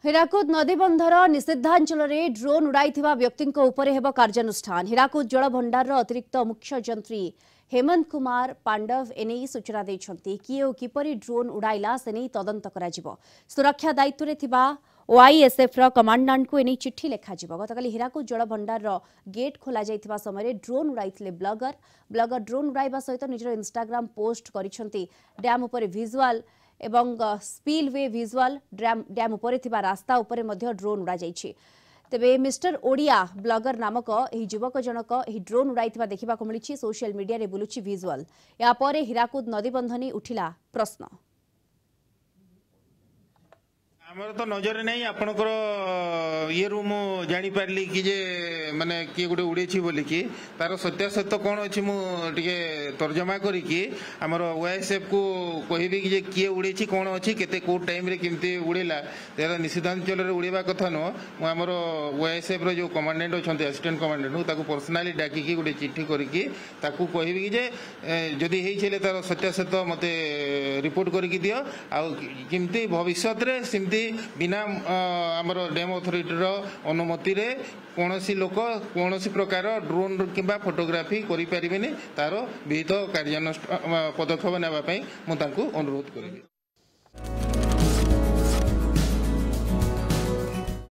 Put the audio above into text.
Hirakud ନଦୀବନ୍ଧର ନିଷିଦ୍ଧାଞ୍ଚଳରେ drone ଉଡ଼ାଇଥିବା ବ୍ୟକ୍ତିଙ୍କ ଉପରେ ହେବ କାର୍ଯ୍ୟାନୁଷ୍ଠାନ। ହୀରାକୁଦ ଜଳଭଣ୍ଡାରର ଅତିରିକ୍ତ ମୁଖ୍ୟ ଯନ୍ତ୍ରୀ ହେମନ୍ତ କୁମାର ପାଣ୍ଡବ ଏନେଇ ସୂଚନା ଦେଇଛନ୍ତି। କିଏ ଓ କିପରି ଡ୍ରୋନ୍ ଉଡ଼ାଇଲା ସେନେଇ ତଦନ୍ତ କରାଯିବ। ସୁରକ୍ଷା ଦାୟିତ୍ୱରେ ଥିବା ଓଆଇଏସ୍ଏଫ୍ର କମାଣ୍ଡାଣ୍ଟଙ୍କୁ ଏନେଇ ଚିଠି ଲେଖାଯିବ। ଗତକାଲି ହୀରାକୁଦ ଜଳଭଣ୍ଡାରର ଗେଟ୍ ଖୋଲାଯାଇଥିବା ସମୟରେ ଡ୍ରୋନ୍ ଉଡ଼ାଇଥିଲେ ବ୍ଲଗର ଡ୍ରୋନ୍ ଉଡ଼ାଇବା ସହିତ ନିଜର ଇନ୍ଷ୍ଟାଗ୍ରାମ ପୋଷ୍ଟ କରିଛନ୍ତି। ଡ୍ୟାମ୍ ଉପରେ ଭିଜୁଆଲ एवं स्पिलवे विजुअल डैम उपरे थिबा रास्ता उपरे मध्य ड्रोन उड़ा जाइछि। तेबे मिस्टर ओडिया ब्लॉगर नामक एही युवक जनक एही ड्रोन उड़ाइथिबा देखिबा को मिलिछि। सोशल मीडिया रे बुलुछि विजुअल। या परे हীराकुद नदीबंधनी उठिला प्रश्न। आमर तो नजर नहीं आपणकर ये रु मु जानी पारली कि जे माने किए गोटे उड़े बोली कि तार सत्यासत्य कौन अच्छी मुझे तर्जमा करी आमर ओआईएसएफ को कहबी कि किए उड़े कौन अच्छी केते को टाइम रे केमती उड़ेला तार निषिद्धांचल उड़ेबा कथा नुह मु आमर ओआईएसएफ रो जो कमांडेंट अच्छा असिस्टेंट कमांडेंट ताको पर्सनाली डाकिकी गोटे चिठी करके ताकू कहबी जे जदि होइछले तार सत्यासत्य मते रिपोर्ट करके दियो आ केमती भविष्य रे सिमती बिना आमर डैम अथॉरिटी अनुमति रे कौनसी लोक कौनसी प्रकार ड्रोन किंबा फोटोग्राफी करि परिबेनी तार विहित कार्यानुष्ठान पदक्षेप नेबा पई मु तांकू अनुरोध करिबी।